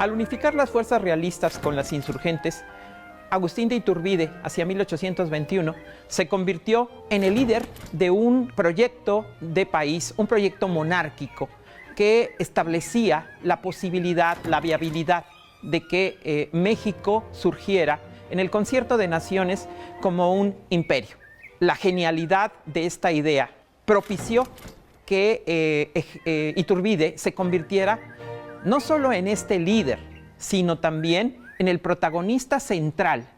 Al unificar las fuerzas realistas con las insurgentes, Agustín de Iturbide, hacia 1821, se convirtió en el líder de un proyecto de país, un proyecto monárquico que establecía la posibilidad, la viabilidad de que México surgiera en el Concierto de Naciones como un imperio. La genialidad de esta idea propició que Iturbide se convirtiera no solo en este líder, sino también en el protagonista central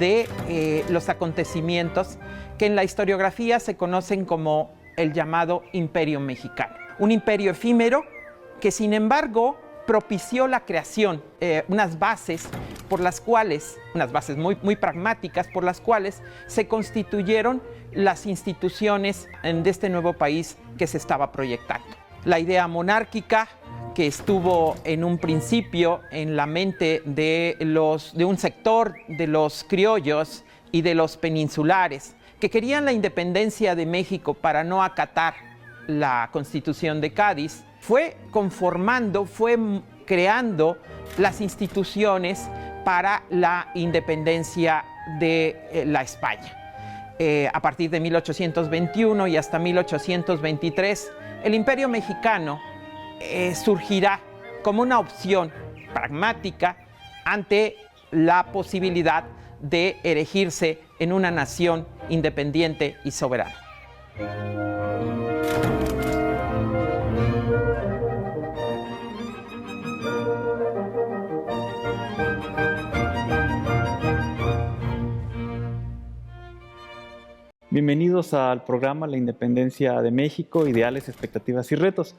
de los acontecimientos que en la historiografía se conocen como el llamado Imperio Mexicano. Un imperio efímero que, sin embargo, propició la creación, unas bases por las cuales, unas bases muy pragmáticas, por las cuales se constituyeron las instituciones de este nuevo país que se estaba proyectando. La idea monárquica, que estuvo en un principio en la mente de un sector de los criollos y de los peninsulares, que querían la independencia de México para no acatar la Constitución de Cádiz, fue conformando, fue creando las instituciones para la independencia de la España. A partir de 1821 y hasta 1823, el Imperio Mexicano surgirá como una opción pragmática ante la posibilidad de erigirse en una nación independiente y soberana. Bienvenidos al programa La Independencia de México, Ideales, Expectativas y Retos.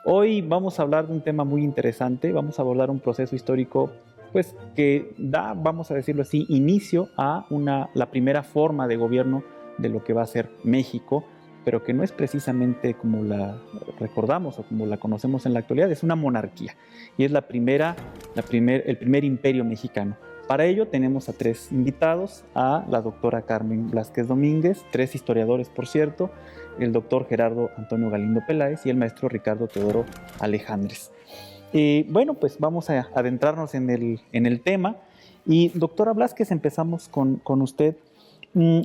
Hoy vamos a hablar de un tema muy interesante, vamos a abordar un proceso histórico pues, que da, vamos a decirlo así, inicio a la primera forma de gobierno de lo que va a ser México, pero que no es precisamente como la recordamos o como la conocemos en la actualidad, es una monarquía y es el primer imperio mexicano. Para ello tenemos a tres invitados, a la doctora Carmen Blázquez Domínguez, tres historiadores por cierto, el doctor Gerardo Antonio Galindo Peláez y el maestro Ricardo Teodoro Alejandres. Bueno, pues vamos a adentrarnos en el tema. Y doctora Blázquez, empezamos con usted.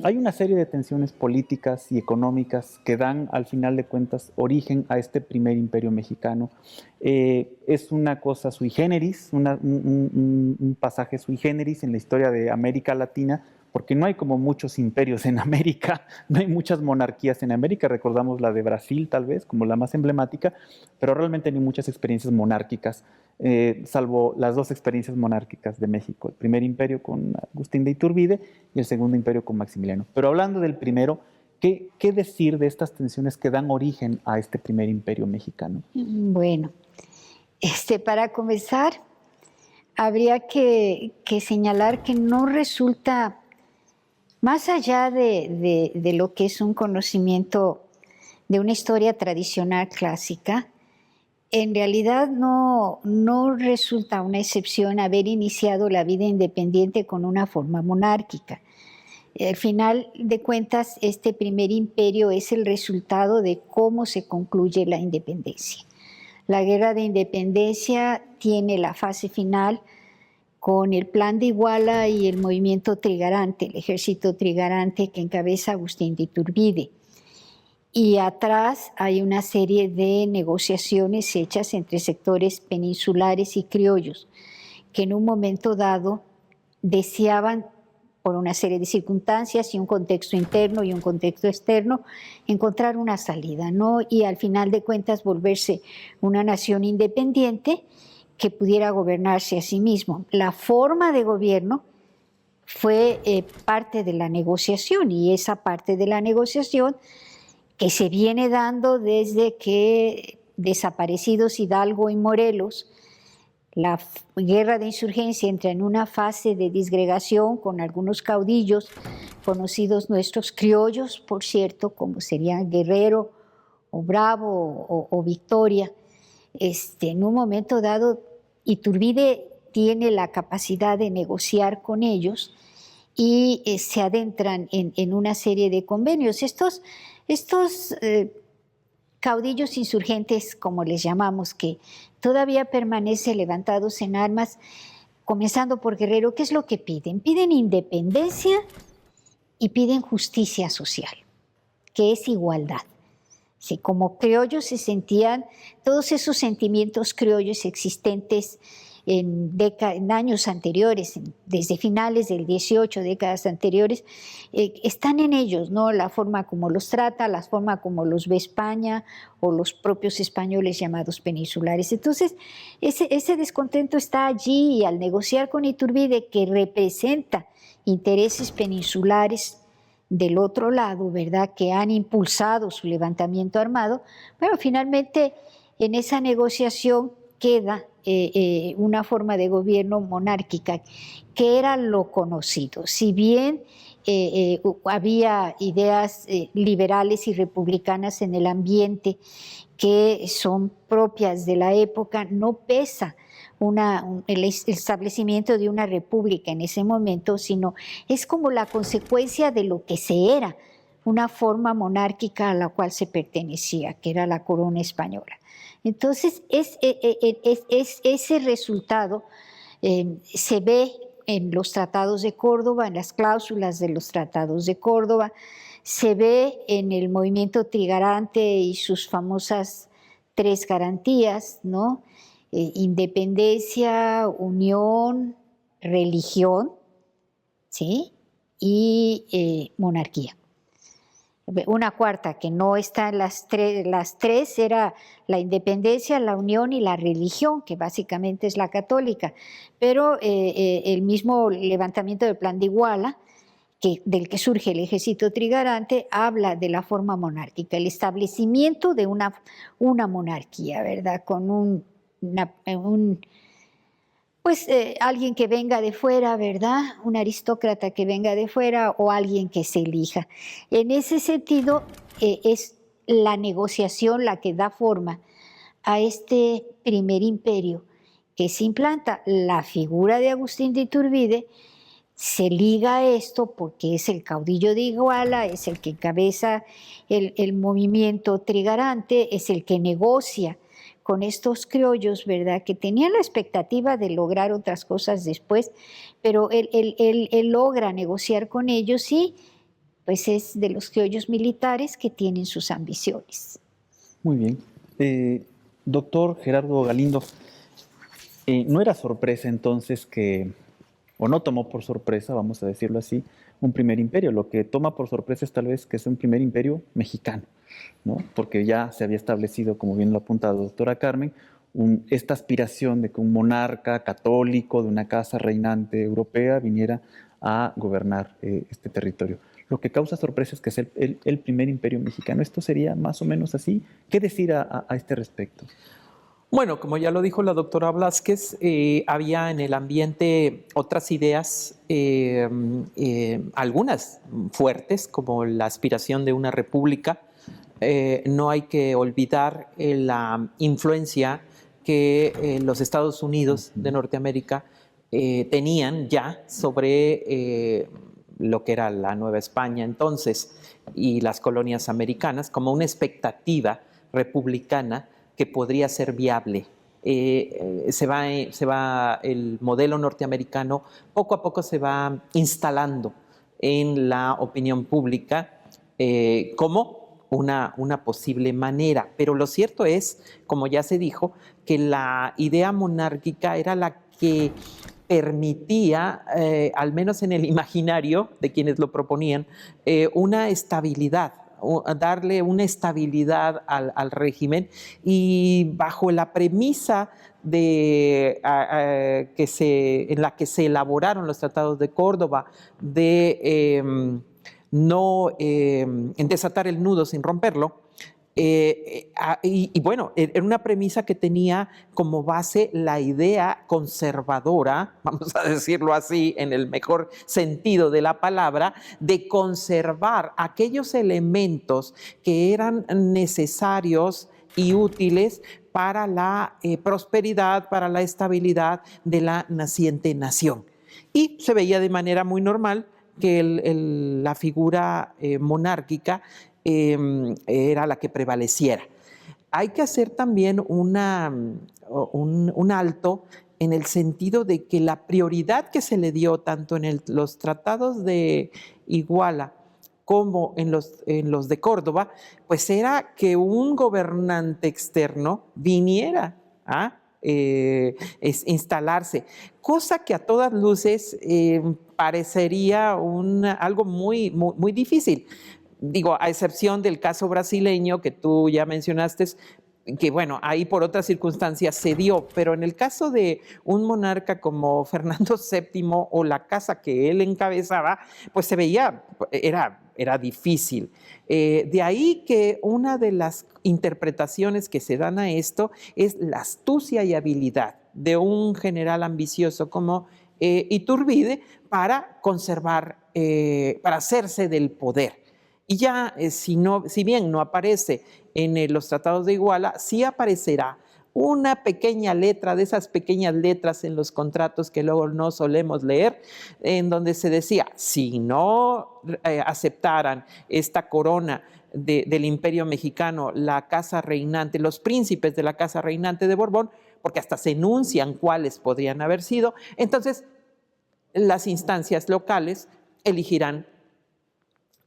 Hay una serie de tensiones políticas y económicas que dan, al final de cuentas, origen a este primer imperio mexicano. Es una cosa sui generis, un pasaje sui generis en la historia de América Latina, porque no hay como muchos imperios en América, no hay muchas monarquías en América, recordamos la de Brasil tal vez como la más emblemática, pero realmente no hay muchas experiencias monárquicas, salvo las dos experiencias monárquicas de México, el primer imperio con Agustín de Iturbide y el segundo imperio con Maximiliano. Pero hablando del primero, ¿qué decir de estas tensiones que dan origen a este primer imperio mexicano? Bueno, para comenzar, habría que señalar que no resulta, más allá de lo que es un conocimiento de una historia tradicional clásica, en realidad no resulta una excepción haber iniciado la vida independiente con una forma monárquica. Al final de cuentas, este primer imperio es el resultado de cómo se concluye la independencia. La guerra de independencia tiene la fase final con el Plan de Iguala y el movimiento trigarante, el ejército trigarante que encabeza Agustín de Iturbide. Y atrás hay una serie de negociaciones hechas entre sectores peninsulares y criollos, que en un momento dado deseaban, por una serie de circunstancias y un contexto interno y un contexto externo, encontrar una salida, ¿no? Y al final de cuentas volverse una nación independiente que pudiera gobernarse a sí mismo. La forma de gobierno fue parte de la negociación, y esa parte de la negociación que se viene dando desde que desaparecidos Hidalgo y Morelos, la guerra de insurgencia entra en una fase de disgregación con algunos caudillos conocidos nuestros criollos, por cierto, como serían Guerrero o Bravo o Victoria. En un momento dado, Iturbide tiene la capacidad de negociar con ellos y se adentran en una serie de convenios. Estos caudillos insurgentes, como les llamamos, que todavía permanecen levantados en armas, comenzando por Guerrero, ¿qué es lo que piden? Piden independencia y piden justicia social, que es igualdad. Sí, como criollos se sentían todos esos sentimientos criollos existentes en años anteriores, desde finales del 18, décadas anteriores, están en ellos, ¿no? La forma como los trata, la forma como los ve España o los propios españoles llamados peninsulares. Entonces, ese descontento está allí, y al negociar con Iturbide, que representa intereses peninsulares del otro lado, ¿verdad?, que han impulsado su levantamiento armado, bueno, finalmente en esa negociación queda una forma de gobierno monárquica, que era lo conocido. Si bien había ideas liberales y republicanas en el ambiente que son propias de la época, no pesa el establecimiento de una república en ese momento, sino es como la consecuencia de lo que se era una forma monárquica a la cual se pertenecía, que era la corona española. Entonces, ese resultado se ve en los tratados de Córdoba, en las cláusulas de los tratados de Córdoba, se ve en el movimiento trigarante y sus famosas 3 garantías, ¿no? Independencia, unión, religión, ¿sí?, y monarquía. Una cuarta que no está en las tres era la independencia, la unión y la religión, que básicamente es la católica. Pero el mismo levantamiento del Plan de Iguala, del que surge el ejército trigarante, habla de la forma monárquica, el establecimiento de una monarquía, ¿verdad?, con alguien que venga de fuera, ¿verdad?, un aristócrata que venga de fuera o alguien que se elija. En ese sentido, es la negociación la que da forma a este primer imperio que se implanta. La figura de Agustín de Iturbide se liga a esto porque es el caudillo de Iguala, es el que encabeza el movimiento trigarante, es el que negocia con estos criollos, ¿verdad?, que tenían la expectativa de lograr otras cosas después, pero él logra negociar con ellos y pues es de los criollos militares que tienen sus ambiciones. Muy bien. Doctor Gerardo Galindo, ¿no era sorpresa entonces o no tomó por sorpresa, vamos a decirlo así, un primer imperio? Lo que toma por sorpresa es tal vez que es un primer imperio mexicano, ¿no? Porque ya se había establecido, como bien lo ha apuntado doctora Carmen, esta aspiración de que un monarca católico de una casa reinante europea viniera a gobernar este territorio. Lo que causa sorpresa es que es el primer imperio mexicano. ¿Esto sería más o menos así? ¿Qué decir a este respecto? Bueno, como ya lo dijo la doctora Blázquez, había en el ambiente otras ideas, algunas fuertes, como la aspiración de una república. No hay que olvidar la influencia que los Estados Unidos de Norteamérica tenían ya sobre lo que era la Nueva España entonces y las colonias americanas, como una expectativa republicana que podría ser viable. Se va el modelo norteamericano, poco a poco se va instalando en la opinión pública como una posible manera. Pero lo cierto es, como ya se dijo, que la idea monárquica era la que permitía, al menos en el imaginario de quienes lo proponían, una estabilidad, darle una estabilidad al régimen, y bajo la premisa en la que se elaboraron los tratados de Córdoba de no en desatar el nudo sin romperlo. Y bueno, era una premisa que tenía como base la idea conservadora, vamos a decirlo así, en el mejor sentido de la palabra, de conservar aquellos elementos que eran necesarios y útiles para la prosperidad, para la estabilidad de la naciente nación. Y se veía de manera muy normal que la figura monárquica era la que prevaleciera. Hay que hacer también un alto en el sentido de que la prioridad que se le dio tanto en los tratados de Iguala como en los de Córdoba, pues era que un gobernante externo viniera a instalarse, cosa que a todas luces parecería algo muy, muy, muy difícil. Digo, a excepción del caso brasileño que tú ya mencionaste, que bueno, ahí por otras circunstancias se dio, pero en el caso de un monarca como Fernando VII o la casa que él encabezaba, pues se veía, era difícil. De ahí que una de las interpretaciones que se dan a esto es la astucia y habilidad de un general ambicioso como Iturbide para conservar, para hacerse del poder. Y ya, si bien no aparece en los tratados de Iguala, sí aparecerá una pequeña letra, de esas pequeñas letras en los contratos que luego no solemos leer, en donde se decía, si no aceptaran esta corona del Imperio Mexicano, la casa reinante, los príncipes de la casa reinante de Borbón, porque hasta se enuncian cuáles podrían haber sido, entonces las instancias locales elegirán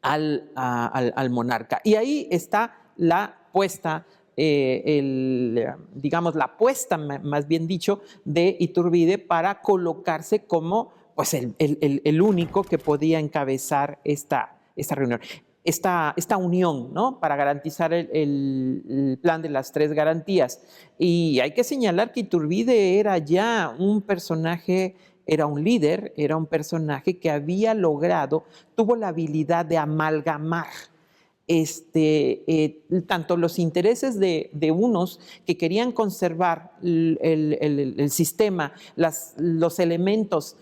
al monarca. Y ahí está la puesta, digamos, la apuesta, más bien dicho, de Iturbide para colocarse como pues, el único que podía encabezar esta reunión. Esta unión, ¿no? Para garantizar el plan de las 3 garantías. Y hay que señalar que Iturbide era ya un personaje, era un líder, era un personaje que había logrado, tuvo la habilidad de amalgamar tanto los intereses de unos que querían conservar el sistema, los elementos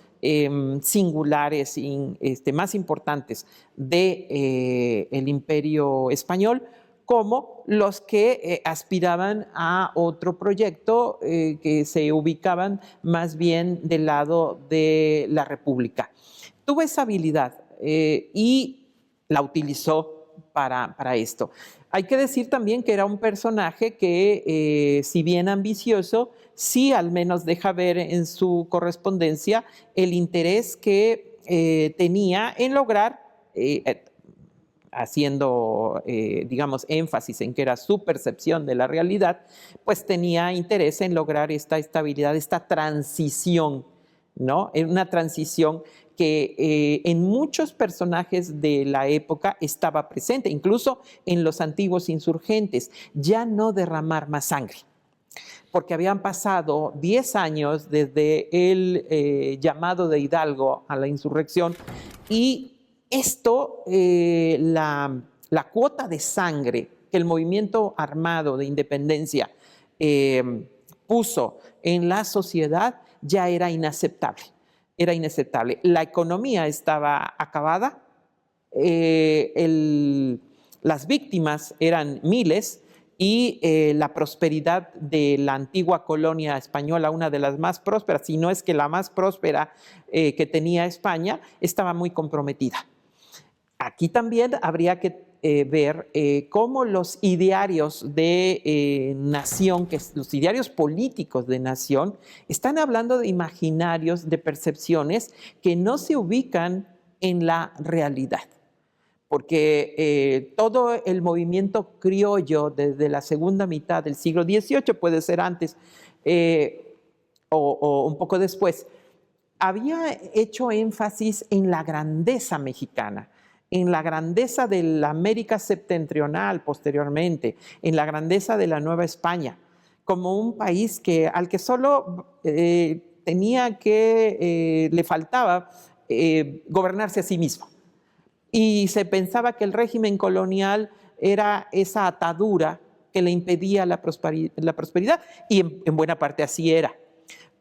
singulares más importantes del Imperio Español, como los que aspiraban a otro proyecto que se ubicaban más bien del lado de la República. Tuvo esa habilidad y la utilizó para esto. Hay que decir también que era un personaje que, si bien ambicioso, sí al menos deja ver en su correspondencia el interés que tenía en lograr, haciendo, digamos, énfasis en que era su percepción de la realidad, pues tenía interés en lograr esta estabilidad, esta transición, ¿no? Una transición que en muchos personajes de la época estaba presente, incluso en los antiguos insurgentes, ya no derramar más sangre, porque habían pasado 10 años desde el llamado de Hidalgo a la insurrección y esto, la cuota de sangre que el movimiento armado de independencia puso en la sociedad ya era inaceptable. Era inaceptable. La economía estaba acabada, las víctimas eran miles y la prosperidad de la antigua colonia española, una de las más prósperas, si no es que la más próspera que tenía España, estaba muy comprometida. Aquí también habría que ver cómo los idearios de nación, los idearios políticos de nación, están hablando de imaginarios, de percepciones que no se ubican en la realidad. Porque todo el movimiento criollo desde la segunda mitad del siglo XVIII, puede ser antes o un poco después, había hecho énfasis en la grandeza mexicana, en la grandeza de la América septentrional posteriormente, en la grandeza de la Nueva España, como un país al que solo le faltaba gobernarse a sí mismo. y se pensaba que el régimen colonial era esa atadura que le impedía la prosperidad, y en buena parte así era.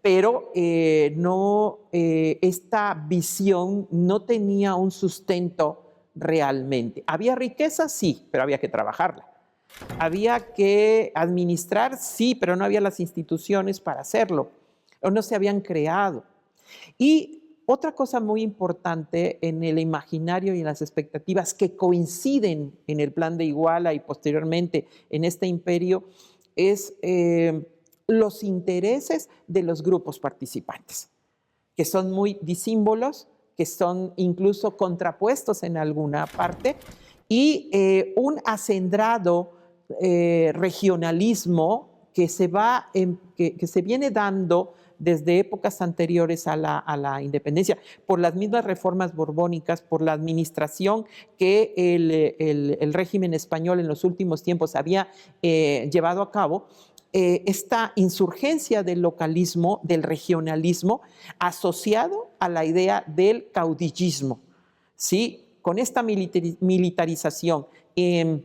Pero esta visión no tenía un sustento realmente. ¿Había riqueza? Sí, pero había que trabajarla. Había que administrar, sí, pero no había las instituciones para hacerlo, o no se habían creado. Y otra cosa muy importante en el imaginario y en las expectativas que coinciden en el Plan de Iguala y posteriormente en este imperio es los intereses de los grupos participantes, que son muy disímbolos, que son incluso contrapuestos en alguna parte, y un acendrado regionalismo que se viene dando desde épocas anteriores a la independencia, por las mismas reformas borbónicas, por la administración que el régimen español en los últimos tiempos había llevado a cabo. Esta insurgencia del localismo, del regionalismo, asociado a la idea del caudillismo, ¿sí? Con esta militarización que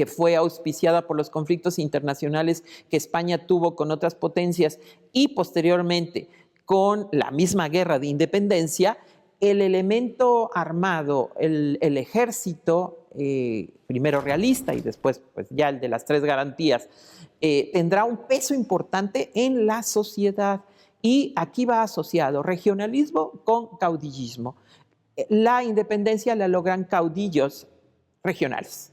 fue auspiciada por los conflictos internacionales que España tuvo con otras potencias y posteriormente con la misma guerra de independencia, el elemento armado, el ejército, primero realista y después pues, ya el de las tres garantías, tendrá un peso importante en la sociedad. Y aquí va asociado regionalismo con caudillismo. La independencia la logran caudillos regionales.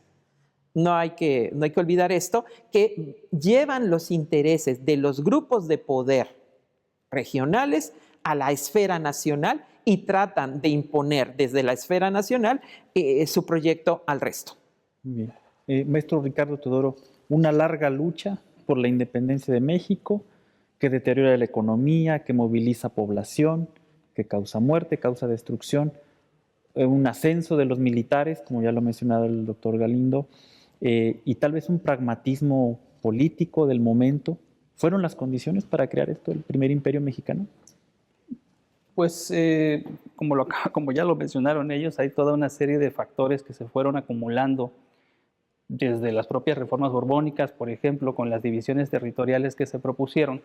No hay que olvidar esto, que llevan los intereses de los grupos de poder regionales a la esfera nacional y tratan de imponer desde la esfera nacional su proyecto al resto. Bien. Maestro Ricardo Teodoro, una larga lucha por la independencia de México que deteriora la economía, que moviliza población, que causa muerte, causa destrucción, un ascenso de los militares, como ya lo ha mencionado el doctor Galindo, y tal vez un pragmatismo político del momento. ¿Fueron las condiciones para crear esto, el primer imperio mexicano? Pues como ya lo mencionaron ellos, hay toda una serie de factores que se fueron acumulando desde las propias reformas borbónicas, por ejemplo, con las divisiones territoriales que se propusieron,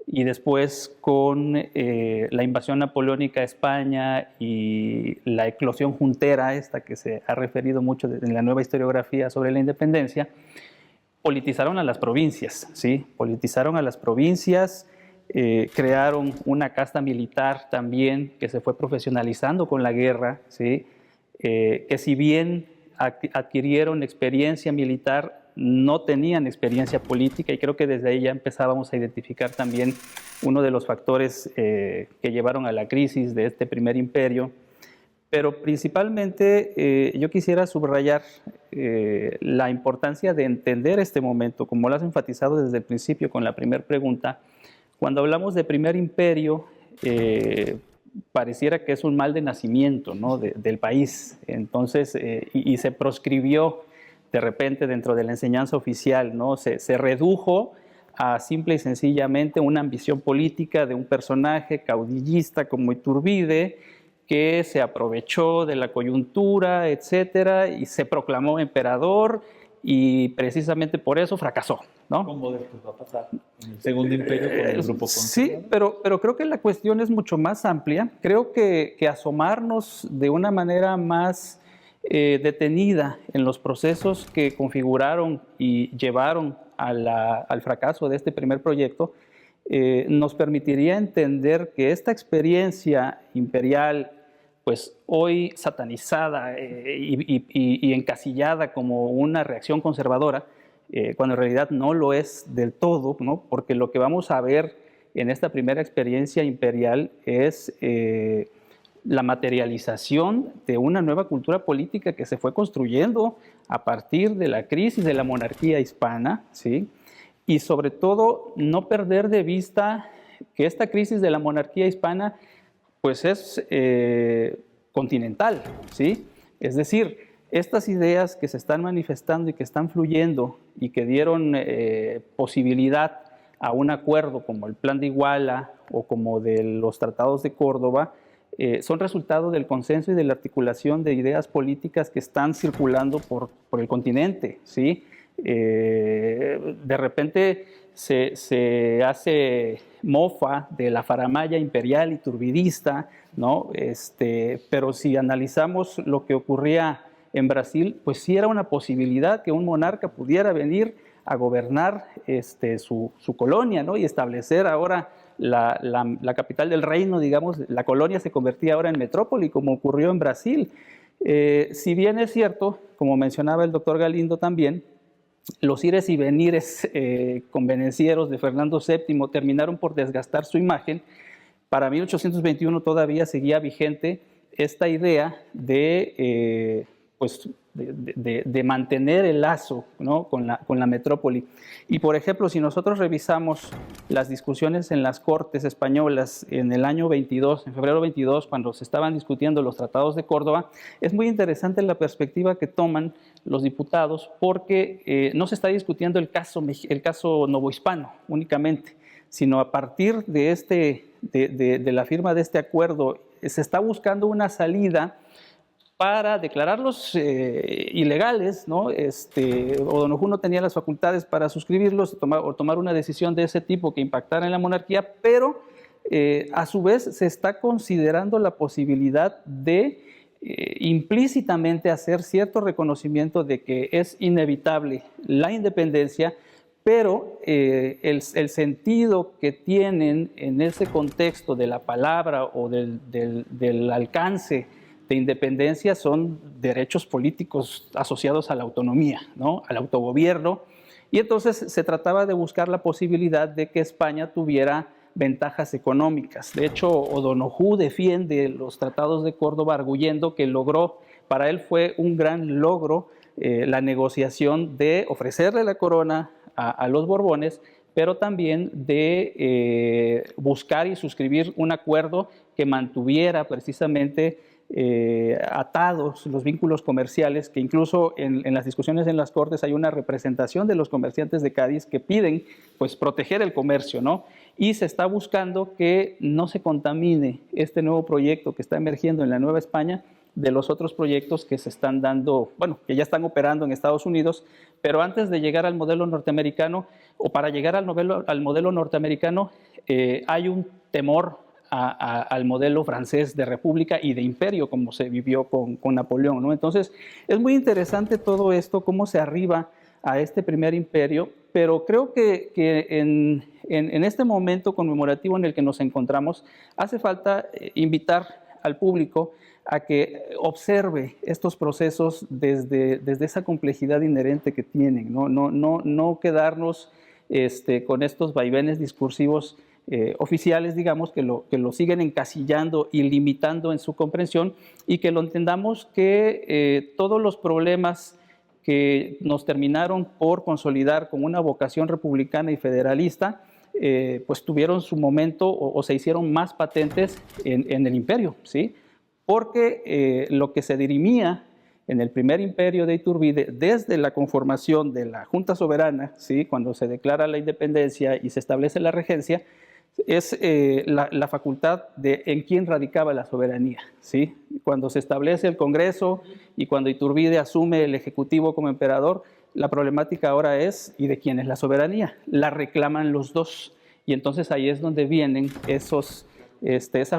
y después con la invasión napoleónica a España y la eclosión juntera, esta que se ha referido mucho en la nueva historiografía sobre la independencia, politizaron a las provincias, ¿sí? Politizaron a las provincias, crearon una casta militar también que se fue profesionalizando con la guerra, ¿sí? Que si bien adquirieron experiencia militar, no tenían experiencia política, y creo que desde ahí ya empezábamos a identificar también uno de los factores que llevaron a la crisis de este primer imperio. Pero principalmente yo quisiera subrayar la importancia de entender este momento, como lo has enfatizado desde el principio con la primera pregunta. Cuando hablamos de primer imperio, pareciera que es un mal de nacimiento, ¿no? del país. Entonces, y se proscribió de repente dentro de la enseñanza oficial, ¿no? Se redujo a simple y sencillamente una ambición política de un personaje caudillista como Iturbide, que se aprovechó de la coyuntura, etcétera, y se proclamó emperador, y precisamente por eso fracasó, ¿no? ¿Cómo después va a pasar en el segundo imperio con el grupo Sí, pero creo que la cuestión es mucho más amplia. Creo que asomarnos de una manera más detenida en los procesos que configuraron y llevaron al fracaso de este primer proyecto nos permitiría entender que esta experiencia imperial, pues hoy satanizada y encasillada como una reacción conservadora, cuando en realidad no lo es del todo, ¿no? Porque lo que vamos a ver en esta primera experiencia imperial es la materialización de una nueva cultura política que se fue construyendo a partir de la crisis de la monarquía hispana, ¿sí? Y sobre todo no perder de vista que esta crisis de la monarquía hispana pues es continental, ¿sí? Es decir, estas ideas que se están manifestando y que están fluyendo y que dieron posibilidad a un acuerdo como el Plan de Iguala o como de los tratados de Córdoba, son resultado del consenso y de la articulación de ideas políticas que están circulando por el continente, ¿sí? De repente se hace mofa de la faramalla imperial y turbidista, ¿no? Pero si analizamos lo que ocurría en Brasil, pues sí era una posibilidad que un monarca pudiera venir a gobernar su colonia, ¿no? Y establecer ahora la capital del reino, digamos, la colonia se convertía ahora en metrópoli, como ocurrió en Brasil. Si bien es cierto, como mencionaba el doctor Galindo también, los ires y venires convenencieros de Fernando VII terminaron por desgastar su imagen. Para 1821 todavía seguía vigente esta idea de mantener el lazo, ¿no? con la metrópoli. Y por ejemplo, si nosotros revisamos las discusiones en las Cortes españolas en el año 22, en febrero 22, cuando se estaban discutiendo los tratados de Córdoba, es muy interesante la perspectiva que toman los diputados, porque no se está discutiendo el caso novohispano únicamente, sino a partir de la firma de este acuerdo se está buscando una salida para declararlos ilegales, ¿no? O'Donoghue no tenía las facultades para suscribirlos o tomar una decisión de ese tipo que impactara en la monarquía, pero a su vez se está considerando la posibilidad de implícitamente hacer cierto reconocimiento de que es inevitable la independencia, pero el sentido que tienen en ese contexto de la palabra o del alcance de independencia son derechos políticos asociados a la autonomía, ¿no? Al autogobierno, y entonces se trataba de buscar la posibilidad de que España tuviera ventajas económicas. De hecho, O'Donoghue defiende los tratados de Córdoba arguyendo que para él fue un gran logro la negociación de ofrecerle la corona a los Borbones, pero también de buscar y suscribir un acuerdo que mantuviera precisamente atados los vínculos comerciales, que incluso en las discusiones en las Cortes hay una representación de los comerciantes de Cádiz que piden pues proteger el comercio, ¿no? Y se está buscando que no se contamine este nuevo proyecto que está emergiendo en la Nueva España de los otros proyectos que se están dando, bueno, que ya están operando en Estados Unidos, pero antes de llegar al modelo norteamericano, o para llegar al modelo norteamericano, hay un temor al modelo francés de república y de imperio, como se vivió con Napoleón, ¿no? Entonces, es muy interesante todo esto, cómo se arriba a este primer imperio, pero creo que en este momento conmemorativo en el que nos encontramos, hace falta invitar al público a que observe estos procesos desde esa complejidad inherente que tienen, no quedarnos con estos vaivenes discursivos oficiales, digamos, que lo siguen encasillando y limitando en su comprensión, y que lo entendamos que todos los problemas que nos terminaron por consolidar con una vocación republicana y federalista, pues tuvieron su momento o se hicieron más patentes en el imperio, ¿sí? Porque lo que se dirimía en el primer imperio de Iturbide, desde la conformación de la Junta Soberana, ¿sí? Cuando se declara la independencia y se establece la regencia, es la facultad de en quién radicaba la soberanía, ¿sí? Cuando se establece el Congreso y cuando Iturbide asume el Ejecutivo como emperador, la problemática ahora es ¿y de quién es la soberanía? La reclaman los dos, y entonces ahí es donde vienen esas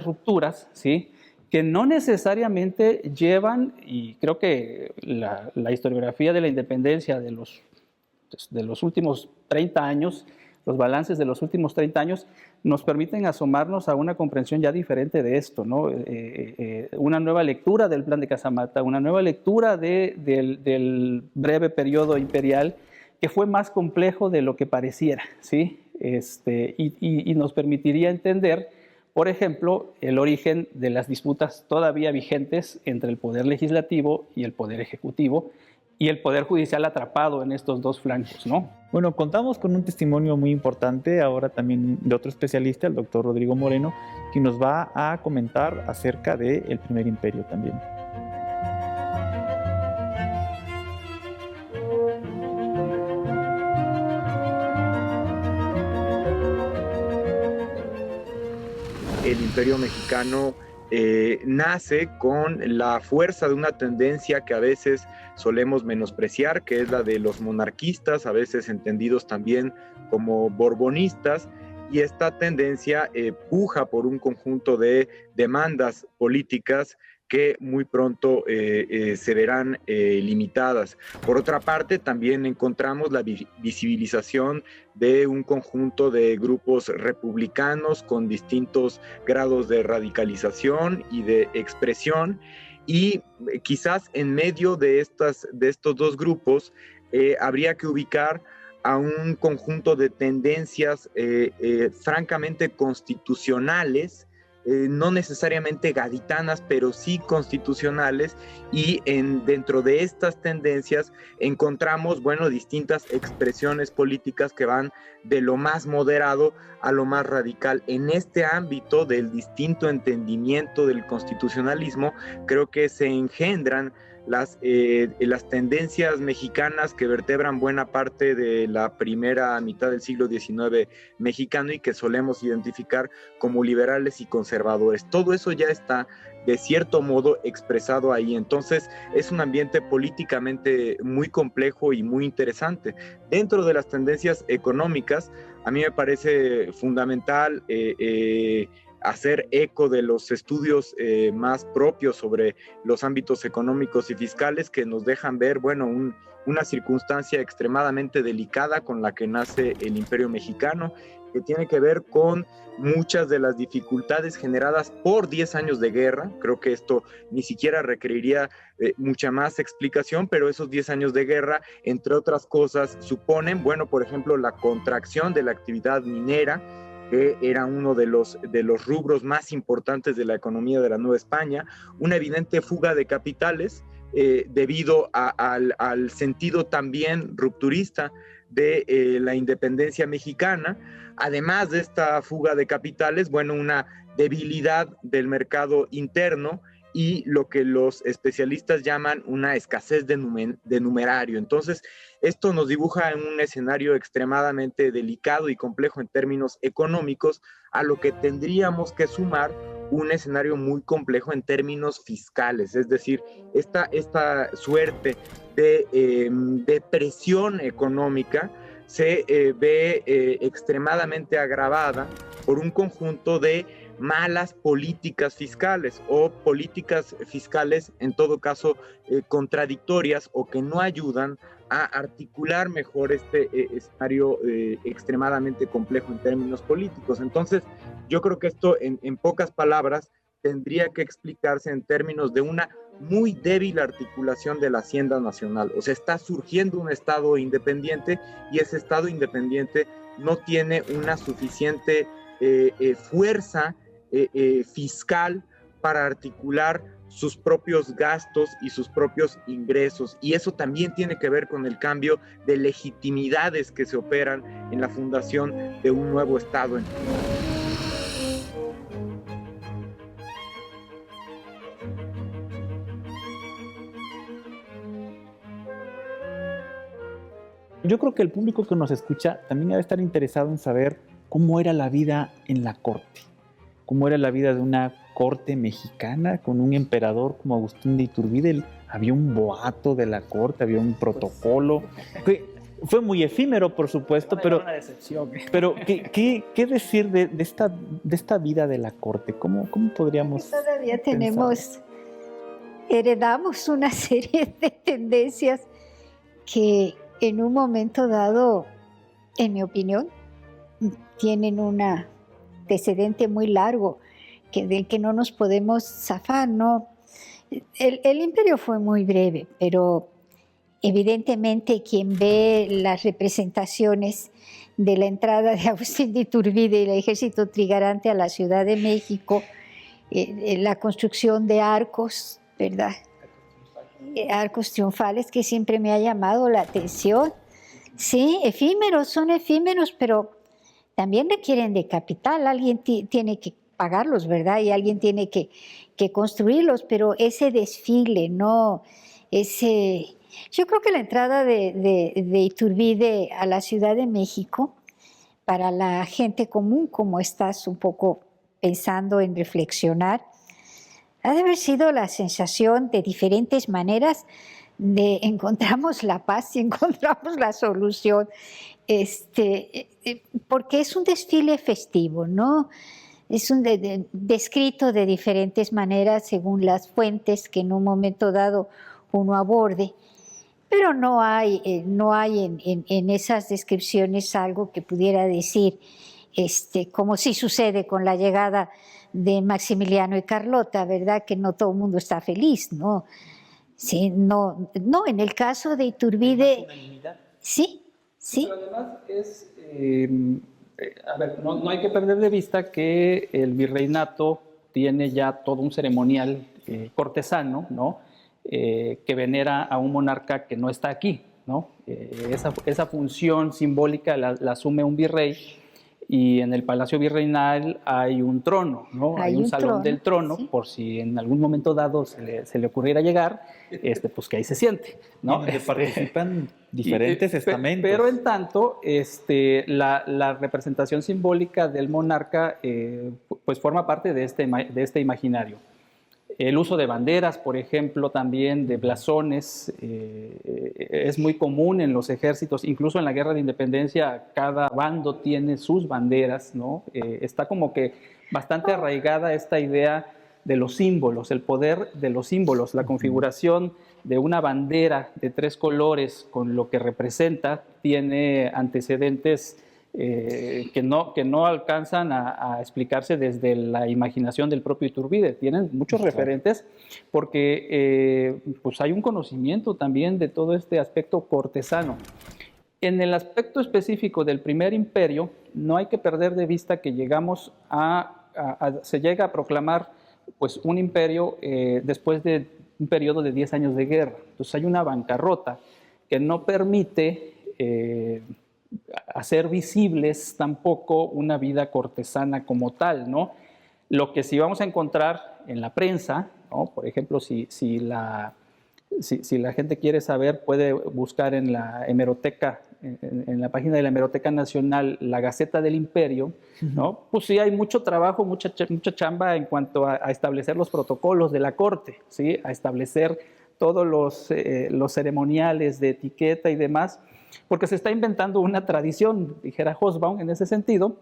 rupturas, ¿sí? Que no necesariamente llevan, y creo que la historiografía de la independencia de los últimos 30 años, los balances de los últimos 30 años, nos permiten asomarnos a una comprensión ya diferente de esto, ¿no? Una nueva lectura del Plan de Casamata, una nueva lectura del breve periodo imperial, que fue más complejo de lo que pareciera, ¿sí? Y nos permitiría entender, por ejemplo, el origen de las disputas todavía vigentes entre el poder legislativo y el poder ejecutivo, y el poder judicial atrapado en estos dos flancos, ¿no? Bueno, contamos con un testimonio muy importante ahora también de otro especialista, el doctor Rodrigo Moreno, que nos va a comentar acerca del primer imperio también. El imperio mexicano nace con la fuerza de una tendencia que a veces solemos menospreciar, que es la de los monarquistas, a veces entendidos también como borbonistas, y esta tendencia puja por un conjunto de demandas políticas que muy pronto se verán limitadas. Por otra parte, también encontramos la visibilización de un conjunto de grupos republicanos con distintos grados de radicalización y de expresión, y quizás en medio de estos dos grupos habría que ubicar a un conjunto de tendencias francamente constitucionales, no necesariamente gaditanas, pero sí constitucionales, y dentro de estas tendencias encontramos, bueno, distintas expresiones políticas que van de lo más moderado a lo más radical. En este ámbito del distinto entendimiento del constitucionalismo, creo que se engendran las tendencias mexicanas que vertebran buena parte de la primera mitad del siglo XIX mexicano y que solemos identificar como liberales y conservadores. Todo eso ya está de cierto modo expresado ahí. Entonces es un ambiente políticamente muy complejo y muy interesante. Dentro de las tendencias económicas, a mí me parece fundamental hacer eco de los estudios más propios sobre los ámbitos económicos y fiscales, que nos dejan ver, bueno, una circunstancia extremadamente delicada con la que nace el Imperio Mexicano, que tiene que ver con muchas de las dificultades generadas por 10 años de guerra. Creo que esto ni siquiera requeriría mucha más explicación, pero esos 10 años de guerra, entre otras cosas, suponen, bueno, por ejemplo, la contracción de la actividad minera, que era uno de los rubros más importantes de la economía de la Nueva España, una evidente fuga de capitales debido al sentido también rupturista de la independencia mexicana. Además de esta fuga de capitales, bueno, una debilidad del mercado interno y lo que los especialistas llaman una escasez de numerario. Entonces, esto nos dibuja en un escenario extremadamente delicado y complejo en términos económicos, a lo que tendríamos que sumar un escenario muy complejo en términos fiscales, es decir, esta suerte de presión económica se ve extremadamente agravada por un conjunto de malas políticas fiscales o políticas fiscales en todo caso contradictorias o que no ayudan a articular mejor este escenario extremadamente complejo en términos políticos. Entonces, yo creo que esto en pocas palabras tendría que explicarse en términos de una muy débil articulación de la Hacienda Nacional. O sea, está surgiendo un Estado independiente y ese Estado independiente no tiene una suficiente fuerza fiscal para articular sus propios gastos y sus propios ingresos, y eso también tiene que ver con el cambio de legitimidades que se operan en la fundación de un nuevo Estado. Yo creo que el público que nos escucha también debe estar interesado en saber cómo era la vida en la corte, cómo era la vida de una corte mexicana con un emperador como Agustín de Iturbide. Había un boato de la corte, había un protocolo. Fue muy efímero, por supuesto, pero ¿qué decir de esta vida de la corte? ¿Cómo podríamos Todavía pensar? heredamos una serie de tendencias que en un momento dado, en mi opinión, tienen un antecedente muy largo del que no nos podemos zafar, ¿no? El imperio fue muy breve, pero evidentemente quien ve las representaciones de la entrada de Agustín de Iturbide y el ejército trigarante a la Ciudad de México, la construcción de arcos, ¿verdad? Arcos triunfales, que siempre me ha llamado la atención. Sí, son efímeros, pero también requieren de capital. Alguien tiene que pagarlos, ¿verdad? Y alguien tiene que construirlos, pero ese desfile, ¿no? Yo creo que la entrada de Iturbide a la Ciudad de México, para la gente común, como estás un poco pensando en reflexionar, Ha de haber sido la sensación de diferentes maneras de encontramos la paz y encontramos la solución, porque es un desfile festivo, ¿no? Es un descrito de diferentes maneras según las fuentes que en un momento dado uno aborde, pero no hay en esas descripciones algo que pudiera decir, como sí sucede con la llegada de Maximiliano y Carlota, ¿verdad? Que no todo el mundo está feliz, ¿no? Sí, no, en el caso de Iturbide, sí. Pero además es, a ver, no hay que perder de vista que el virreinato tiene ya todo un ceremonial cortesano, ¿no? Que venera a un monarca que no está aquí, ¿no? Esa función simbólica la asume un virrey. Y en el Palacio Virreinal hay un trono, ¿no? Hay un salón del trono, sí, por si en algún momento dado se le ocurriera llegar, pues que ahí se siente, ¿no? Donde participan diferentes estamentos. Pero en tanto, la representación simbólica del monarca, pues forma parte de este imaginario. El uso de banderas, por ejemplo, también de blasones, es muy común en los ejércitos, incluso en la Guerra de Independencia, cada bando tiene sus banderas, ¿no? Está como que bastante arraigada esta idea de los símbolos, el poder de los símbolos, la configuración de una bandera de 3 colores con lo que representa tiene antecedentes que no alcanzan a explicarse desde la imaginación del propio Iturbide. Tienen muchos referentes porque pues hay un conocimiento también de todo este aspecto cortesano. En el aspecto específico del Primer Imperio, no hay que perder de vista que llegamos se llega a proclamar pues, un imperio después de un periodo de 10 años de guerra. Entonces hay una bancarrota que no permite hacer visibles tampoco una vida cortesana como tal, ¿no? Lo que sí vamos a encontrar en la prensa, ¿no? Por ejemplo, si la gente quiere saber, puede buscar en la hemeroteca, en la página de la Hemeroteca Nacional, la Gaceta del Imperio, ¿no? Pues sí hay mucho trabajo, mucha chamba en cuanto a establecer los protocolos de la corte, ¿sí? A establecer todos los ceremoniales de etiqueta y demás, porque se está inventando una tradición, dijera Hobsbawm, en ese sentido,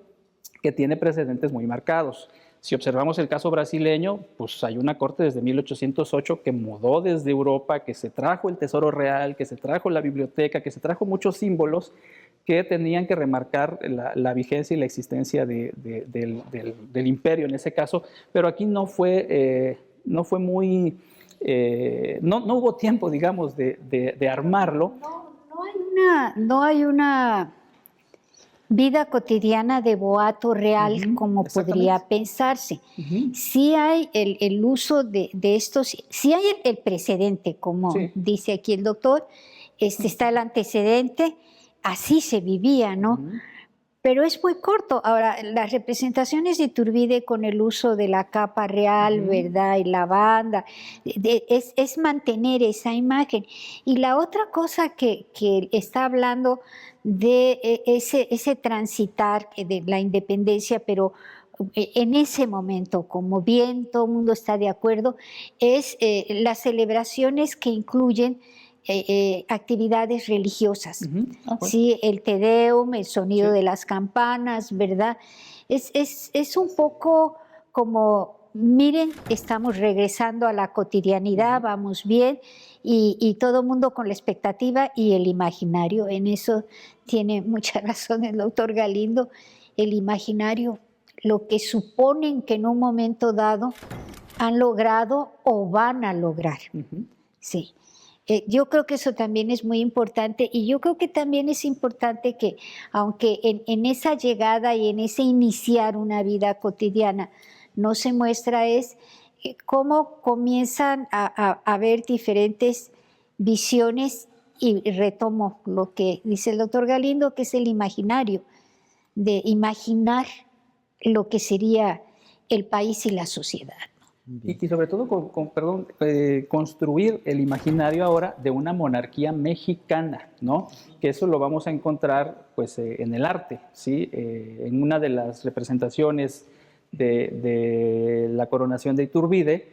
que tiene precedentes muy marcados. Si observamos el caso brasileño, pues hay una corte desde 1808 que mudó desde Europa, que se trajo el tesoro real, que se trajo la biblioteca, que se trajo muchos símbolos que tenían que remarcar la vigencia y la existencia del imperio en ese caso, pero aquí no hubo tiempo, digamos, de armarlo. No hay una vida cotidiana de boato real como podría pensarse. Sí hay el uso de estos, sí hay el precedente, como dice aquí el doctor, está el antecedente, así se vivía, ¿no? Pero es muy corto. Ahora, las representaciones de Iturbide con el uso de la capa real, ¿verdad? Y la banda, es mantener esa imagen. Y la otra cosa que está hablando de ese transitar de la independencia, pero en ese momento, como bien todo el mundo está de acuerdo, es las celebraciones que incluyen actividades religiosas, ¿sí? El Te Deum, el sonido de las campanas, ¿verdad? Es un poco como, miren, estamos regresando a la cotidianidad, vamos bien, y todo el mundo con la expectativa y el imaginario. En eso tiene mucha razón el doctor Galindo, el imaginario, lo que suponen que en un momento dado han logrado o van a lograr. Sí. Yo creo que eso también es muy importante, y yo creo que también es importante que, aunque en esa llegada y en ese iniciar una vida cotidiana no se muestra, es cómo comienzan a haber diferentes visiones, y retomo lo que dice el doctor Galindo, que es el imaginario, de imaginar lo que sería el país y la sociedad. Y sobre todo, construir el imaginario ahora de una monarquía mexicana, ¿no? Que eso lo vamos a encontrar pues, en el arte, ¿sí? En una de las representaciones de la coronación de Iturbide,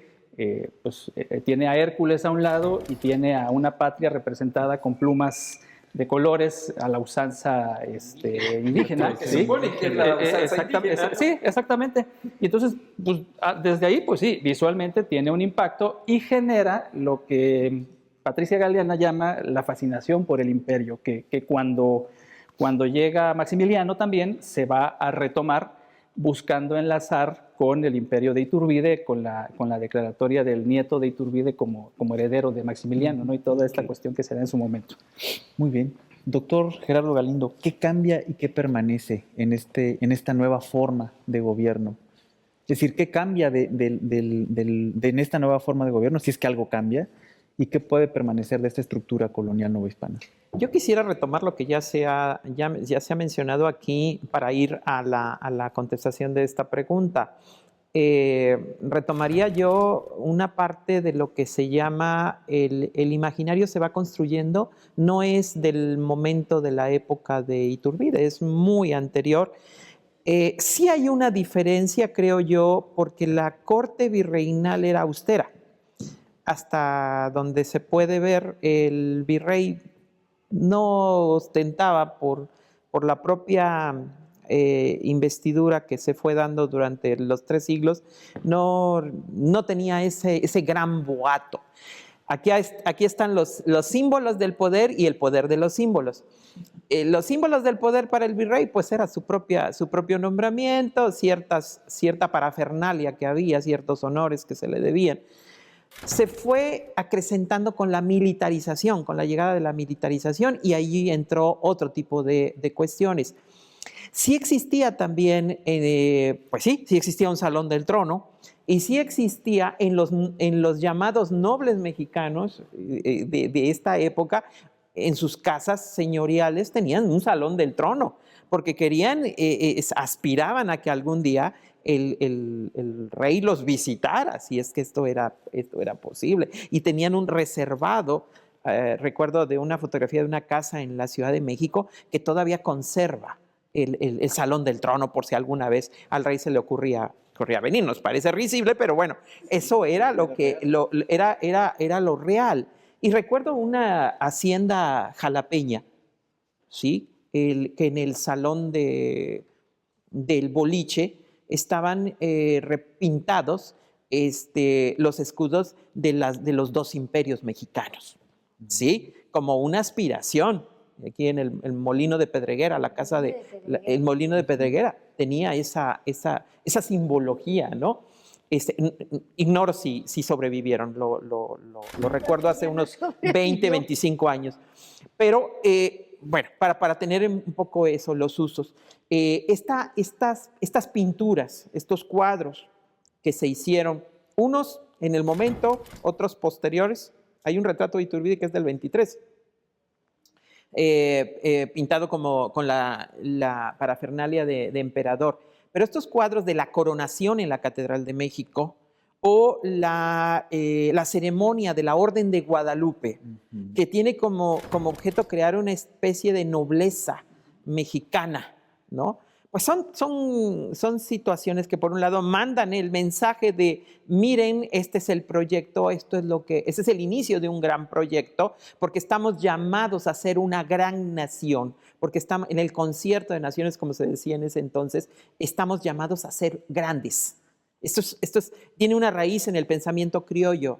tiene a Hércules a un lado y tiene a una patria representada con plumas de colores a la usanza indígena. Que se supone que es la usanza indígena, ¿no? Sí, exactamente. Y entonces, pues, desde ahí, pues sí, visualmente tiene un impacto y genera lo que Patricia Galeana llama la fascinación por el imperio, que cuando llega Maximiliano también se va a retomar buscando enlazar con el imperio de Iturbide, con la declaratoria del nieto de Iturbide como heredero de Maximiliano, ¿no? Y toda esta cuestión que se da en su momento. Muy bien. Doctor Gerardo Galindo, ¿qué cambia y qué permanece en esta nueva forma de gobierno? Es decir, ¿qué cambia en esta nueva forma de gobierno, si es que algo cambia? ¿Y qué puede permanecer de esta estructura colonial novohispana? Yo quisiera retomar lo que ya se ha mencionado aquí para ir a la contestación de esta pregunta. Retomaría yo una parte de lo que se llama el imaginario se va construyendo, no es del momento de la época de Iturbide, es muy anterior. Sí hay una diferencia, creo yo, porque la corte virreinal era austera. Hasta donde se puede ver, el virrey no ostentaba por la propia investidura que se fue dando durante los 3 siglos, no tenía ese gran boato. Aquí están los símbolos del poder y el poder de los símbolos. Los símbolos del poder para el virrey, pues era su propio nombramiento, cierta parafernalia que había, ciertos honores que se le debían. Se fue acrecentando con la militarización, con la llegada de la militarización, y allí entró otro tipo de cuestiones. Sí existía también, sí existía un salón del trono, y sí existía en los llamados nobles mexicanos de esta época, en sus casas señoriales tenían un salón del trono, porque aspiraban a que algún día el rey los visitara, si es que esto era posible. Y tenían un reservado, recuerdo de una fotografía de una casa en la Ciudad de México que todavía conserva el Salón del Trono, por si alguna vez al rey se le ocurría venir. Nos parece risible, pero bueno, eso era era lo real. Y recuerdo una hacienda jalapeña, ¿sí? Que en el salón del boliche estaban repintados los escudos de los 2 imperios mexicanos, ¿sí? Como una aspiración. Aquí en el Molino de Pedreguera, el Molino de Pedreguera tenía esa simbología, ¿no? Ignoro si sobrevivieron, lo recuerdo hace unos 20, 25 años. Pero, bueno, para tener un poco eso, los usos. Estas pinturas, estos cuadros que se hicieron, unos en el momento, otros posteriores. Hay un retrato de Iturbide que es del 23, pintado con la parafernalia de emperador. Pero estos cuadros de la coronación en la Catedral de México o la ceremonia de la Orden de Guadalupe, que tiene como objeto crear una especie de nobleza mexicana, ¿no? Pues son situaciones que por un lado mandan el mensaje de miren, este es el proyecto, este es el inicio de un gran proyecto, porque estamos llamados a ser una gran nación, porque estamos en el concierto de naciones, como se decía en ese entonces, estamos llamados a ser grandes. Esto tiene una raíz en el pensamiento criollo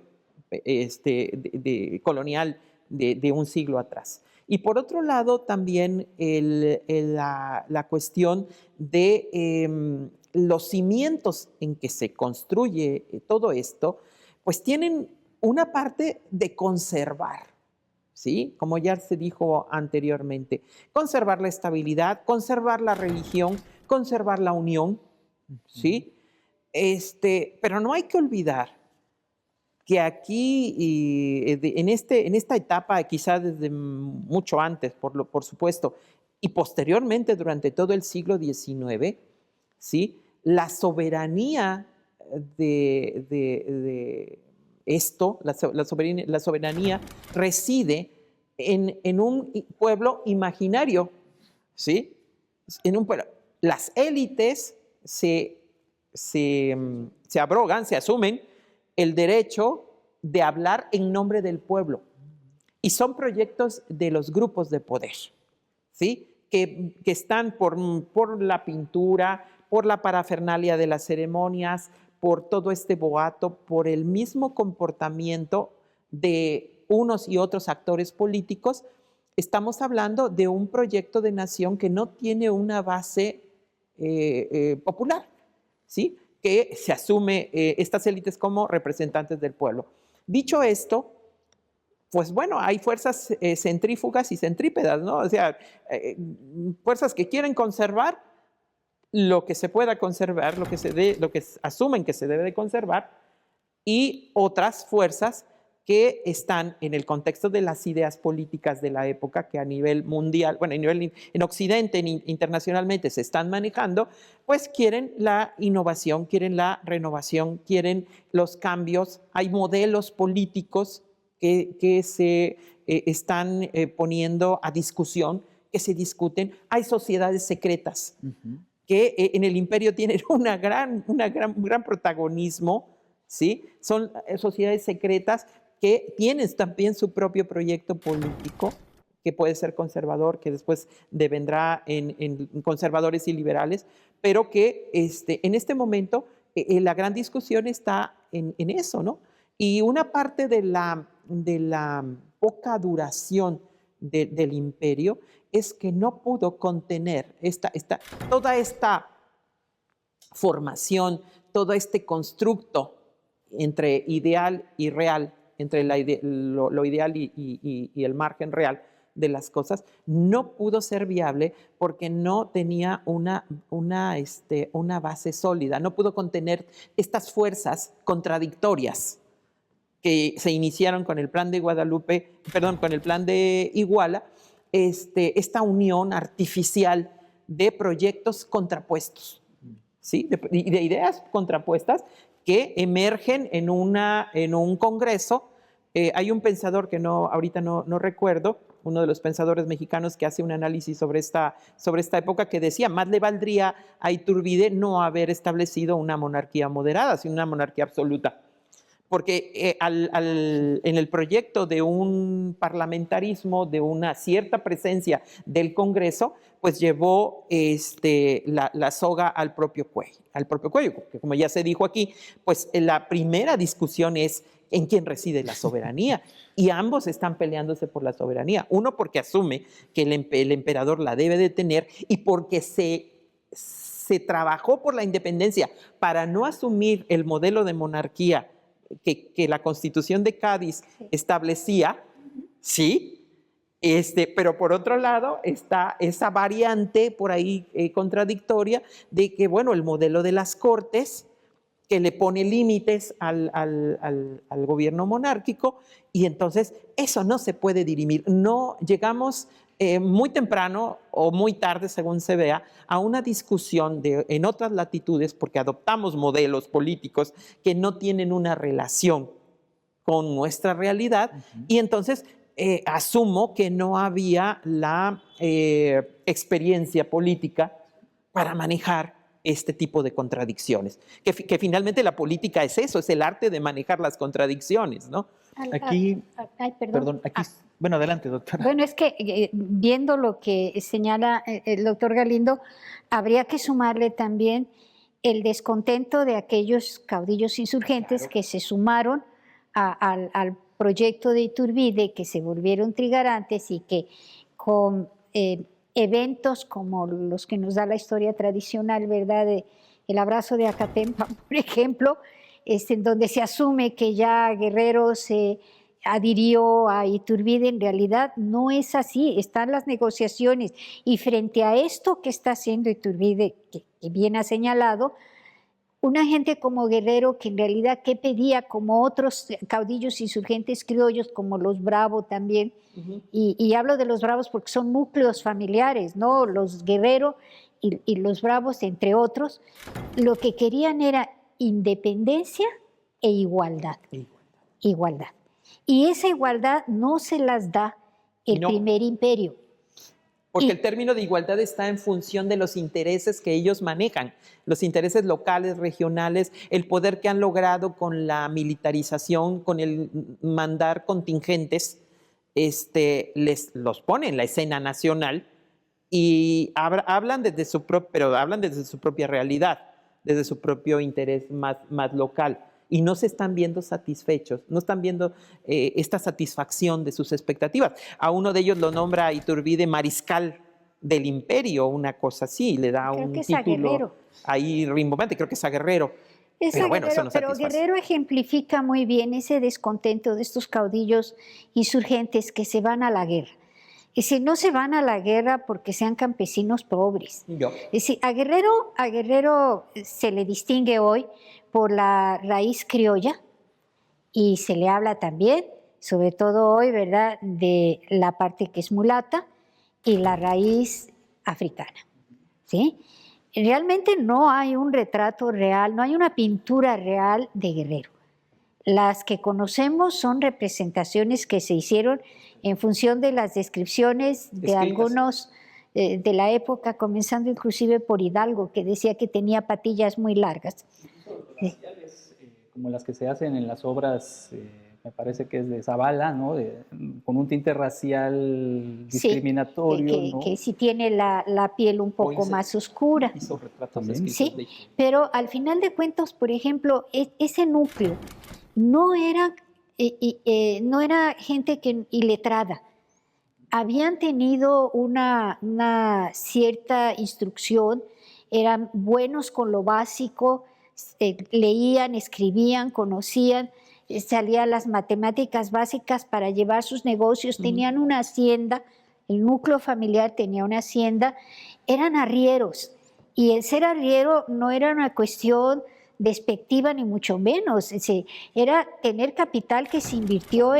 colonial de un siglo atrás. Y por otro lado, también la cuestión de los cimientos en que se construye todo esto, pues tienen una parte de conservar, ¿sí? Como ya se dijo anteriormente, conservar la estabilidad, conservar la religión, conservar la unión, ¿sí? Pero no hay que olvidar que aquí, en esta etapa, quizá desde mucho antes, por supuesto, y posteriormente durante todo el siglo XIX, ¿sí? La soberanía de esto, la soberanía reside en un pueblo imaginario, ¿sí? En un pueblo. Las élites se abrogan, se asumen el derecho de hablar en nombre del pueblo. Y son proyectos de los grupos de poder, ¿sí? Que están por la pintura, por la parafernalia de las ceremonias, por todo este boato, por el mismo comportamiento de unos y otros actores políticos. Estamos hablando de un proyecto de nación que no tiene una base popular, ¿sí? Que se asume estas élites como representantes del pueblo. Dicho esto, pues bueno, hay fuerzas centrífugas y centrípedas, ¿no? O sea, fuerzas que quieren conservar lo que se pueda conservar, lo que asumen que se debe de conservar, y otras fuerzas que están en el contexto de las ideas políticas de la época, que a nivel mundial, bueno, en Occidente, internacionalmente se están manejando, pues quieren la innovación, quieren la renovación, quieren los cambios. Hay modelos políticos que se están poniendo a discusión, que se discuten. Hay sociedades secretas que en el imperio tienen un gran protagonismo, ¿sí? Son sociedades secretas que tienen también su propio proyecto político, que puede ser conservador, que después devendrá en conservadores y liberales, pero que en este momento la gran discusión está en eso, ¿no? Y una parte de la poca duración del imperio es que no pudo contener toda esta formación, todo este constructo entre ideal y real, entre lo ideal y el margen real de las cosas, no pudo ser viable porque no tenía una base sólida, no pudo contener estas fuerzas contradictorias que se iniciaron con el plan de con el plan de Iguala, esta unión artificial de proyectos contrapuestos, ¿sí? de ideas contrapuestas que emergen en un congreso. Hay un pensador que ahorita no recuerdo, uno de los pensadores mexicanos que hace un análisis sobre esta época, que decía, más le valdría a Iturbide no haber establecido una monarquía moderada, sino una monarquía absoluta. Porque en el proyecto de un parlamentarismo, de una cierta presencia del Congreso, pues llevó la soga al propio cuello, porque como ya se dijo aquí, pues la primera discusión es en quién reside la soberanía, y ambos están peleándose por la soberanía. Uno porque asume que el emperador la debe de tener, y porque se trabajó por la independencia para no asumir el modelo de monarquía que la Constitución de Cádiz establecía, ¿sí? Pero por otro lado está esa variante por ahí contradictoria de que, bueno, el modelo de las Cortes, que le pone límites al gobierno monárquico, y entonces eso no se puede dirimir. No llegamos muy temprano o muy tarde, según se vea, a una discusión en otras latitudes, porque adoptamos modelos políticos que no tienen una relación con nuestra realidad, y entonces asumo que no había la experiencia política para manejar este tipo de contradicciones, que finalmente la política es eso, es el arte de manejar las contradicciones, ¿no? Aquí, perdón. Bueno, adelante, doctora. Bueno, es que viendo lo que señala el doctor Galindo, habría que sumarle también el descontento de aquellos caudillos insurgentes que se sumaron al proyecto de Iturbide, que se volvieron trigarantes y que con eventos como los que nos da la historia tradicional, ¿verdad? El abrazo de Acatempa, por ejemplo, en donde se asume que ya Guerrero se adhirió a Iturbide. En realidad no es así, están las negociaciones, y frente a esto que está haciendo Iturbide, que bien ha señalado, una gente como Guerrero, que en realidad ¿qué pedía? Como otros caudillos insurgentes criollos, como los Bravo también, y hablo de los Bravos porque son núcleos familiares, ¿no? Los Guerrero y los Bravos, entre otros, lo que querían era independencia e igualdad. Igualdad. Y esa igualdad no se las da el primer imperio. Porque el término de igualdad está en función de los intereses que ellos manejan, los intereses locales, regionales, el poder que han logrado con la militarización, con el mandar contingentes, les los pone en la escena nacional y hablan desde pero hablan desde su propia realidad, desde su propio interés más local. Y no se están viendo satisfechos, no están viendo esta satisfacción de sus expectativas. A uno de ellos lo nombra Iturbide mariscal del imperio, una cosa así, le da un título ahí rimbombante, creo que es a Guerrero. Pero bueno, eso no satisface. Pero Guerrero ejemplifica muy bien ese descontento de estos caudillos insurgentes que se van a la guerra. Y si no se van a la guerra porque sean campesinos pobres. Es decir, a Guerrero se le distingue hoy por la raíz criolla y se le habla también, sobre todo hoy, ¿verdad?, de la parte que es mulata y la raíz africana, ¿sí? Realmente no hay un retrato real, no hay una pintura real de Guerrero. Las que conocemos son representaciones que se hicieron en función de las descripciones de algunos de la época, comenzando inclusive por Hidalgo, que decía que tenía patillas muy largas. Como las que se hacen en las obras, me parece que es de Zavala, ¿no? Con un tinte racial discriminatorio. Sí, ¿no? que sí tiene la piel un poco más oscura. Hizo retratos sí, pero al final de cuentas, por ejemplo, ese núcleo no era gente iletrada. Habían tenido una cierta instrucción, eran buenos con lo básico, leían, escribían, conocían, salían las matemáticas básicas para llevar sus negocios, tenían una hacienda, el núcleo familiar tenía una hacienda, eran arrieros, y el ser arriero no era una cuestión despectiva ni mucho menos, era tener capital que se invirtió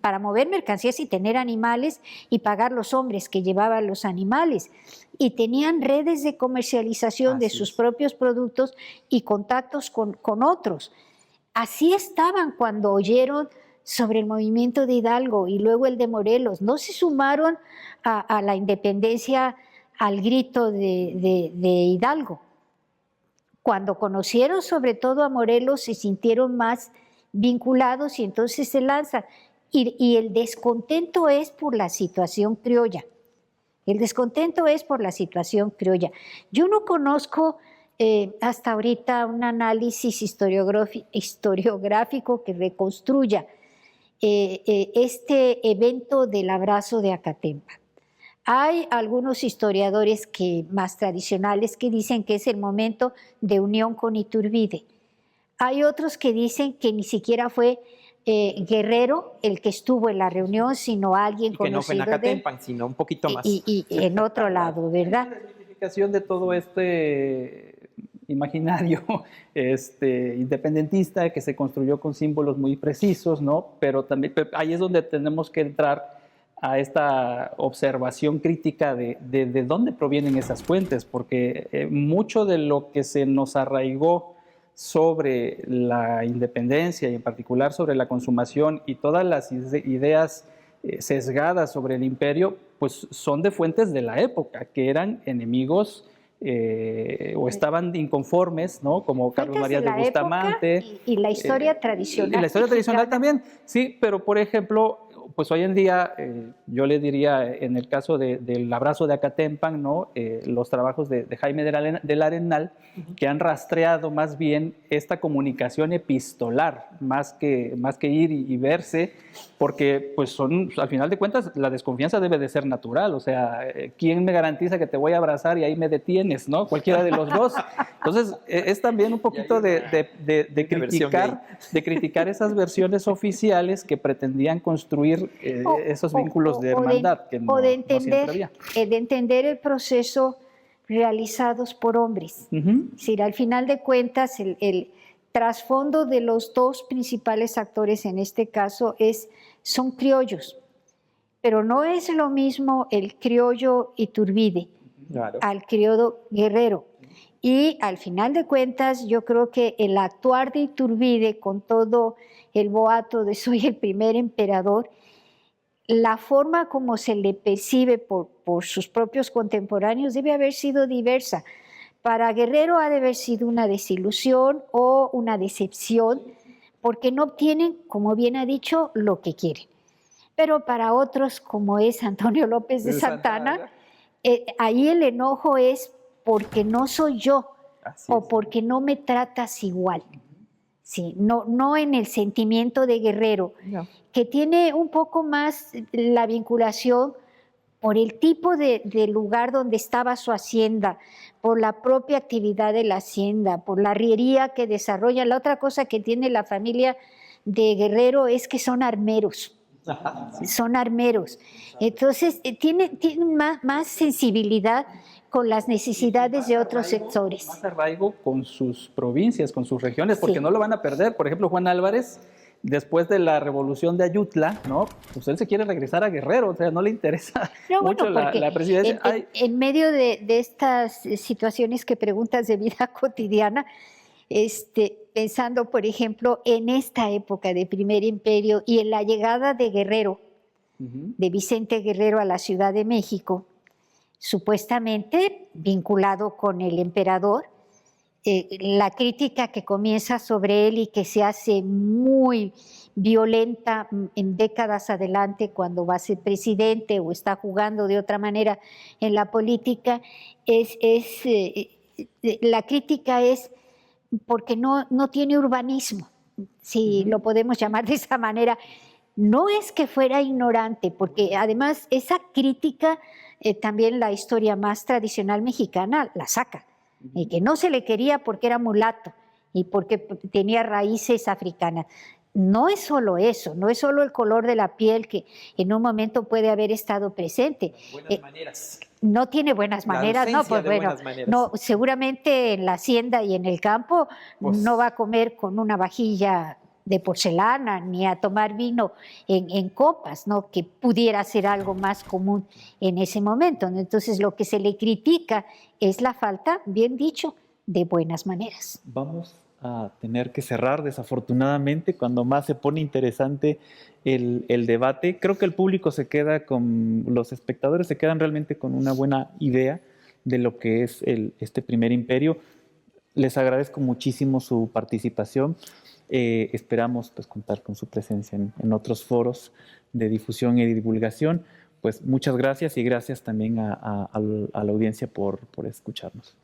para mover mercancías y tener animales y pagar los hombres que llevaban los animales, y tenían redes de comercialización de sus propios productos y contactos con otros. Así estaban cuando oyeron sobre el movimiento de Hidalgo y luego el de Morelos. No se sumaron a la independencia al grito de Hidalgo. Cuando conocieron sobre todo a Morelos se sintieron más vinculados y entonces se lanzan. Y el descontento es por la situación criolla. El descontento es por la situación criolla. Yo no conozco hasta ahorita un análisis historiográfico que reconstruya este evento del abrazo de Acatempa. Hay algunos historiadores más tradicionales que dicen que es el momento de unión con Iturbide. Hay otros que dicen que ni siquiera fue Guerrero el que estuvo en la reunión, sino alguien y que conocido no fue en Acatempan, sino un poquito más. Y en otro lado, ¿verdad? La significación de todo este imaginario independentista que se construyó con símbolos muy precisos, ¿no? Pero también ahí es donde tenemos que entrar a esta observación crítica de dónde provienen esas fuentes, porque mucho de lo que se nos arraigó sobre la independencia y en particular sobre la consumación y todas las ideas sesgadas sobre el imperio, pues son de fuentes de la época, que eran enemigos o estaban inconformes, ¿no? Como Carlos María de Bustamante. Y la historia tradicional. Y la historia tradicional también, sí, pero por ejemplo, pues hoy en día, yo le diría, en el caso del abrazo de Acatempan, ¿no? Los trabajos de Jaime del Arenal, que han rastreado más bien esta comunicación epistolar, más que ir y verse, porque pues al final de cuentas la desconfianza debe de ser natural, o sea, ¿quién me garantiza que te voy a abrazar y ahí me detienes, ¿no? Cualquiera de los dos. Entonces, es también un poquito de criticar esas versiones oficiales que pretendían construir esos vínculos de hermandad que no siempre había. De entender el proceso realizados por hombres. Es decir, al final de cuentas, el trasfondo de los dos principales actores en este caso son criollos, pero no es lo mismo el criollo Iturbide al criollo Guerrero. Y al final de cuentas, yo creo que el actuar de Iturbide con todo el boato de soy el primer emperador, la forma como se le percibe por sus propios contemporáneos debe haber sido diversa. Para Guerrero ha de haber sido una desilusión o una decepción, porque no obtienen, como bien ha dicho, lo que quieren. Pero para otros, como es Antonio López de Santana, ahí el enojo es porque no soy yo o porque no me tratas igual. Sí, no en el sentimiento de Guerrero, que tiene un poco más la vinculación por el tipo de lugar donde estaba su hacienda, por la propia actividad de la hacienda, por la arriería que desarrolla. La otra cosa que tiene la familia de Guerrero es que son armeros. Son armeros. Entonces, tiene más sensibilidad con las necesidades de otros sectores. Más arraigo con sus provincias, con sus regiones, porque no lo van a perder. Por ejemplo, Juan Álvarez, después de la revolución de Ayutla, ¿no? Pues él se quiere regresar a Guerrero, o sea, no le interesa mucho la presidencia. En medio de estas situaciones que preguntas de vida cotidiana, pensando, por ejemplo, en esta época de Primer Imperio y en la llegada de Guerrero, de Vicente Guerrero a la Ciudad de México, supuestamente vinculado con el emperador, la crítica que comienza sobre él y que se hace muy violenta en décadas adelante cuando va a ser presidente o está jugando de otra manera en la política, la crítica es porque no tiene urbanismo, si lo podemos llamar de esa manera. No es que fuera ignorante, porque además esa crítica también la historia más tradicional mexicana la saca, y que no se le quería porque era mulato y porque tenía raíces africanas. No es solo eso, no es solo el color de la piel que en un momento puede haber estado presente. Buenas maneras. No tiene buenas maneras, no, pues bueno, no, seguramente en la hacienda y en el campo pues, no va a comer con una vajilla de porcelana ni a tomar vino en copas, ¿no? Que pudiera ser algo más común en ese momento. Entonces, lo que se le critica es la falta, bien dicho, de buenas maneras. Vamos a tener que cerrar, desafortunadamente, cuando más se pone interesante el debate. Creo que el público se queda los espectadores se quedan realmente con una buena idea de lo que es este Primer Imperio. Les agradezco muchísimo su participación. Esperamos pues, contar con su presencia en otros foros de difusión y divulgación. Pues muchas gracias y gracias también a la audiencia por escucharnos.